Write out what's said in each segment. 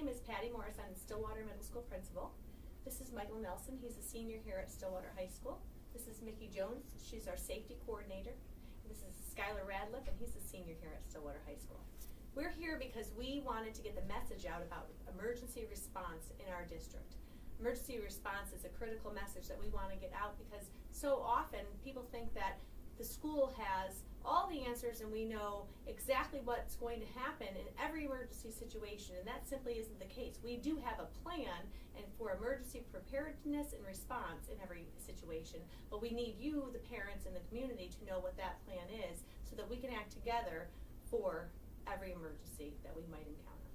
name is Patty Morris. I'm the Stillwater Middle School principal. This is Michael Nelson. He's a senior here at Stillwater High School. This is Mickey Jones. She's our safety coordinator. This is Skylar Radliff, and he's a senior here at Stillwater High School. We're here because we wanted to get the message out about emergency response in our district. Emergency response is a critical message that we want to get out because so often people think that the school has all the answers and we know exactly what's going to happen in every emergency situation, and that simply isn't the case. We do have a plan and for emergency preparedness and response in every situation, but we need you, the parents and the community, to know what that plan is so that we can act together for every emergency that we might encounter.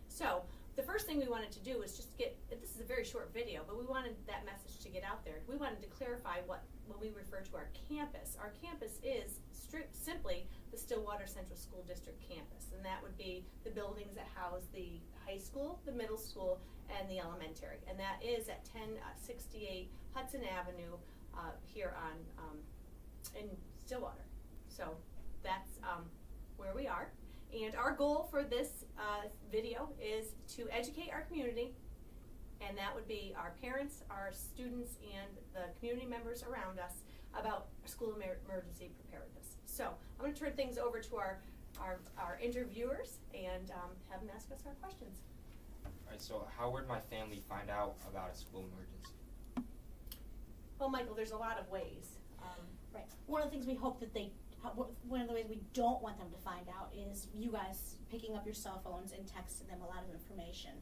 So the first thing we wanted to do was just get, this is a very short video, but we wanted that message to get out there. We wanted to clarify when we refer to our campus is simply the Stillwater Central School District campus, and that would be the buildings that house the high school, the middle school, and the elementary, and that is at 1068 Hudson Avenue here in Stillwater. So that's where we are. And our goal for this video is to educate our community, and that would be our parents, our students, and the community members around us about school emergency preparedness. So I'm going to turn things over to our interviewers and have them ask us our questions. All right, so how would my family find out about a school emergency? Well, Michael, there's a lot of ways. Right. One of the things we hope that one of the ways we don't want them to find out is you guys picking up your cell phones and texting them a lot of information.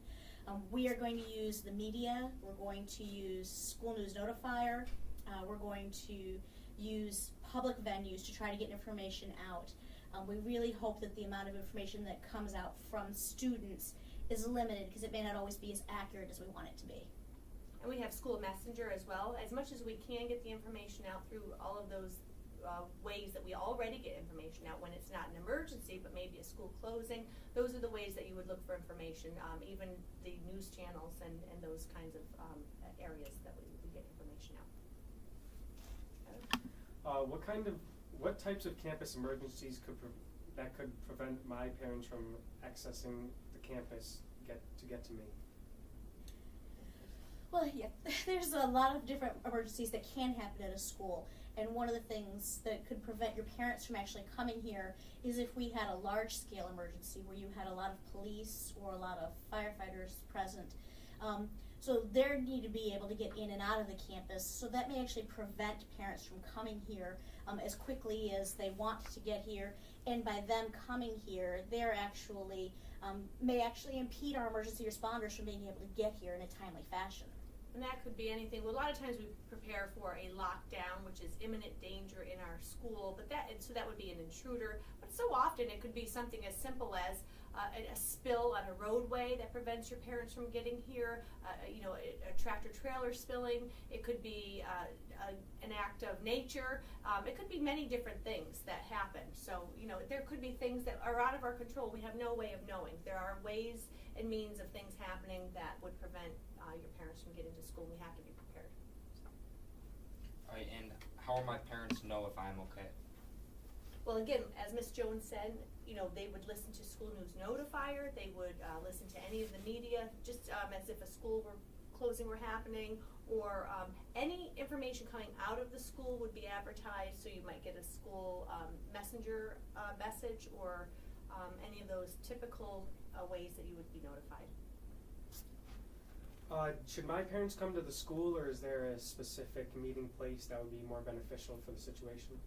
We are going to use the media. We're going to use School News Notifier. We're going to use public venues to try to get information out. We really hope that the amount of information that comes out from students is limited because it may not always be as accurate as we want it to be. And we have School Messenger as well. As much as we can get the information out through all of those ways that we already get information out when it's not an emergency, but maybe a school closing, those are the ways that you would look for information, even the news channels and those kinds of areas that we get information out. What types of campus emergencies could prevent my parents from accessing the campus to get to me? Well, yeah, there's a lot of different emergencies that can happen at a school, and one of the things that could prevent your parents from actually coming here is if we had a large-scale emergency where you had a lot of police or a lot of firefighters present. So they need to be able to get in and out of the campus, so that may actually prevent parents from coming here as quickly as they want to get here, and by them coming here, they're actually may actually impede our emergency responders from being able to get here in a timely fashion. And that could be anything. Well, a lot of times we prepare for a lockdown, which is imminent danger in our school, but so that would be an intruder. But so often it could be something as simple as a spill on a roadway that prevents your parents from getting here, a tractor trailer spilling. It could be an act of nature. It could be many different things that happen. So, there could be things that are out of our control. We have no way of knowing. There are ways and means of things happening that would prevent your parents from getting to school. We have to be prepared. So. All right, and how will my parents know if I'm okay? Well, again, as Ms. Jones said, they would listen to School News Notifier. They would listen to any of the media, just as if a school closing were happening, or any information coming out of the school would be advertised. So you might get a school messenger message, or any of those typical ways that you would be notified. Should my parents come to the school, or is there a specific meeting place that would be more beneficial for the situation?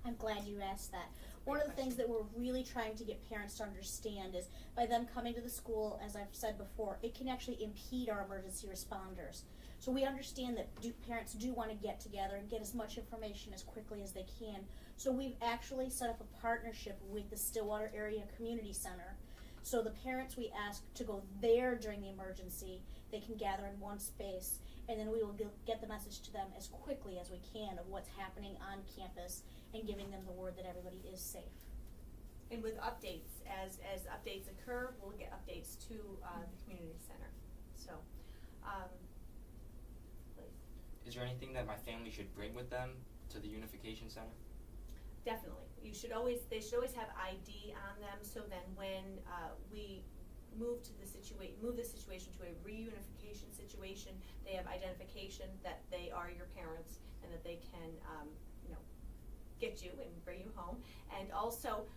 I'm glad you asked that. One of the things that we're really trying to get parents to understand is by them coming to the school, as I've said before, it can actually impede our emergency responders. So we understand that parents do want to get together and get as much information as quickly as they can. So we've actually set up a partnership with the Stillwater Area Community Center. So the parents we ask to go there during the emergency, they can gather in one space, and then we will get the message to them as quickly as we can of what's happening on campus and giving them the word that everybody is safe. And with updates, as updates occur, we'll get updates to the community center. So, please. Is there anything that my family should bring with them to the Unification Center? Definitely. They should always have ID on them, so then when move the situation to a reunification situation. They have identification that they are your parents and that they can, get you and bring you home. And also,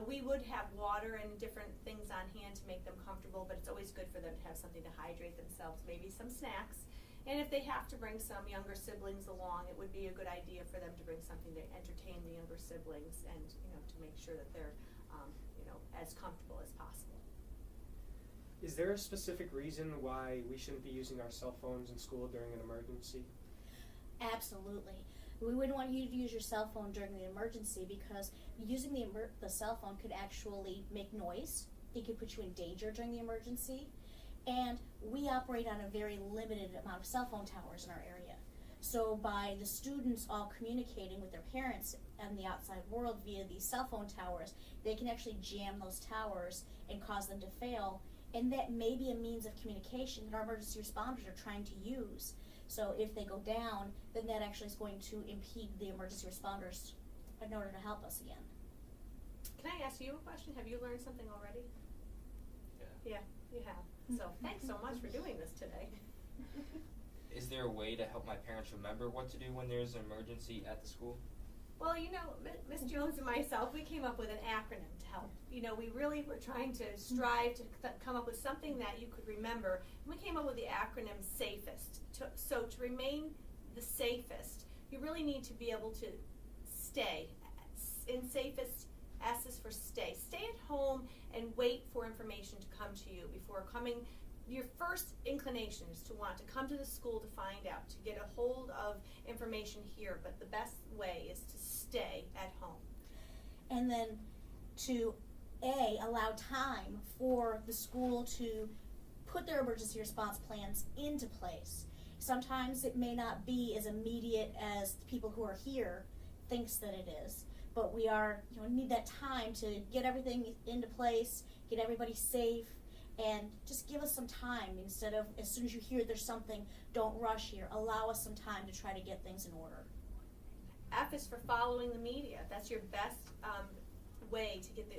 we would have water and different things on hand to make them comfortable, but it's always good for them to have something to hydrate themselves, maybe some snacks. And if they have to bring some younger siblings along, it would be a good idea for them to bring something to entertain the younger siblings and, to make sure that they're, as comfortable as possible. Is there a specific reason why we shouldn't be using our cell phones in school during an emergency? Absolutely. We wouldn't want you to use your cell phone during the emergency because using the cell phone could actually make noise. It could put you in danger during the emergency. And we operate on a very limited amount of cell phone towers in our area. So by the students all communicating with their parents and the outside world via these cell phone towers, they can actually jam those towers and cause them to fail. And that may be a means of communication that our emergency responders are trying to use. So if they go down, then that actually is going to impede the emergency responders in order to help us again. Can I ask you a question? Have you learned something already? Yeah. Yeah, you have. So thanks so much for doing this today. Is there a way to help my parents remember what to do when there's an emergency at the school? Well, Ms. Jones and myself, we came up with an acronym to help. We really were trying to strive to come up with something that you could remember. And we came up with the acronym SAFEST. So to remain the safest, you really need to be able to stay. In SAFEST, S is for stay. Stay at home and wait for information to come to you before coming. Your first inclination is to want to come to the school to find out, to get a hold of information here, but the best way is to stay at home. And then to allow time for the school to put their emergency response plans into place. Sometimes it may not be as immediate as the people who are here thinks that it is, but we need that time to get everything into place, get everybody safe, and just give us some time instead of as soon as you hear there's something, don't rush here. Allow us some time to try to get things in order. F is for following the media. That's your best way to get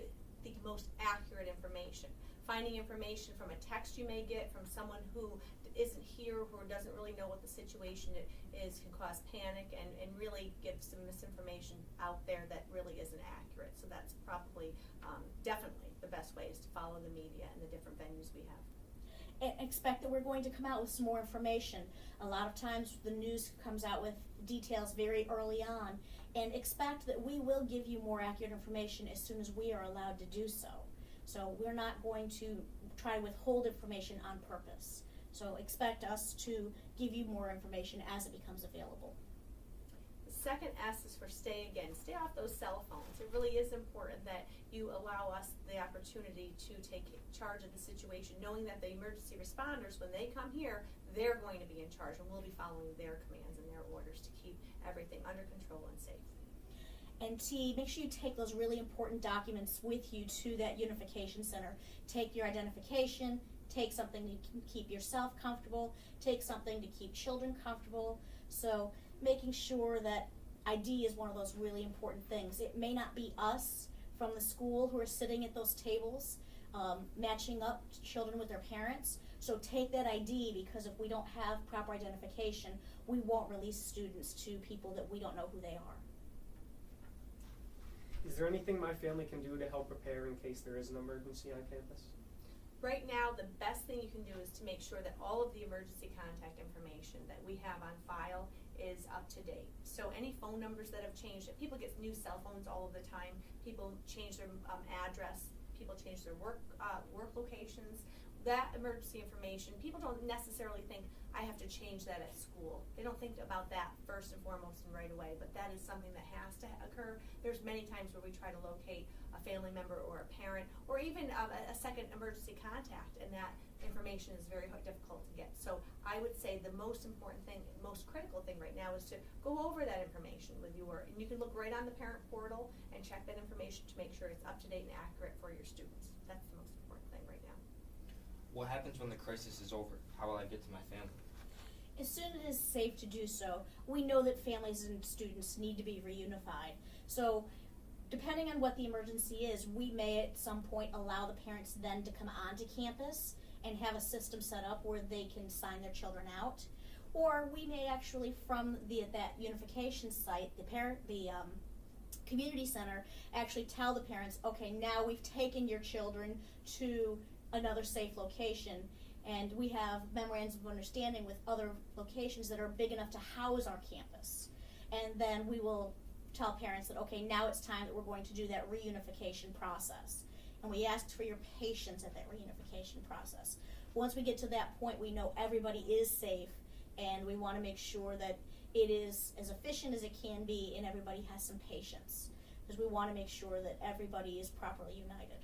the most accurate information. Finding information from a text you may get from someone who isn't here, who doesn't really know what the situation is, can cause panic and really give some misinformation out there that really isn't accurate. So that's probably definitely the best way is to follow the media and the different venues we have. And expect that we're going to come out with some more information. A lot of times the news comes out with details very early on, and expect that we will give you more accurate information as soon as we are allowed to do so. So we're not going to try to withhold information on purpose. So expect us to give you more information as it becomes available. The second S is for stay again. Stay off those cell phones. It really is important that you allow us the opportunity to take charge of the situation, knowing that the emergency responders, when they come here, they're going to be in charge and we'll be following their commands and their orders to keep everything under control and safe. And T, make sure you take those really important documents with you to that unification center. Take your identification, take something to keep yourself comfortable, take something to keep children comfortable. So making sure that ID is one of those really important things. It may not be us from the school who are sitting at those tables matching up children with their parents. So take that ID, because if we don't have proper identification, we won't release students to people that we don't know who they are. Is there anything my family can do to help prepare in case there is an emergency on campus? Right now, the best thing you can do is to make sure that all of the emergency contact information that we have on file is up to date. So any phone numbers that have changed, people get new cell phones all of the time, people change their address, people change their work locations. That emergency information, people don't necessarily think, I have to change that at school. They don't think about that first and foremost and right away, but that is something that has to occur. There's many times where we try to locate a family member or a parent or even a second emergency contact, and that information is very difficult to get. So I would say the most important thing, most critical thing right now is to go over that information with and you can look right on the parent portal and check that information to make sure it's up to date and accurate for your students. That's the most important thing right now. What happens when the crisis is over? How will I get to my family? As soon as it is safe to do so, we know that families and students need to be reunified. So depending on what the emergency is, we may at some point allow the parents then to come onto campus and have a system set up where they can sign their children out. Or we may actually, from that unification site, the community center, actually tell the parents, okay, now we've taken your children to another safe location, and we have memorandums of understanding with other locations that are big enough to house our campus. And then we will tell parents that, okay, now it's time that we're going to do that reunification process. And we ask for your patience at that reunification process. Once we get to that point, we know everybody is safe, and we want to make sure that it is as efficient as it can be and everybody has some patience, because we want to make sure that everybody is properly united.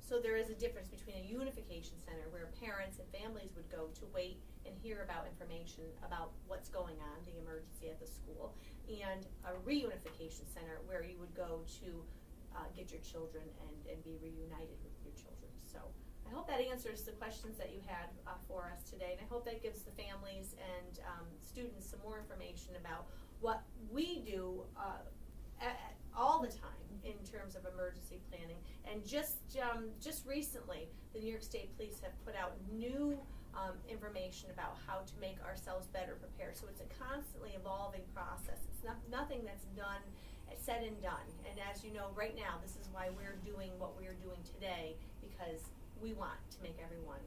So there is a difference between a unification center where parents and families would go to wait and hear about information about what's going on, the emergency at the school, and a reunification center where you would go to get your children and be reunited with your children. So I hope that answers the questions that you had for us today, and I hope that gives the families and students some more information about what we do all the time in terms of emergency planning. And just recently, the New York State Police have put out new information about how to make ourselves better prepared. So it's a constantly evolving process. It's nothing that's said and done. And as you know, right now, this is why we're doing what we're doing today, because we want to make everyone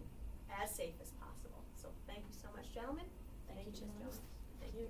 as safe as possible. So thank you so much, gentlemen. Thank you, Ms. gentlemen. Jones. Thank you.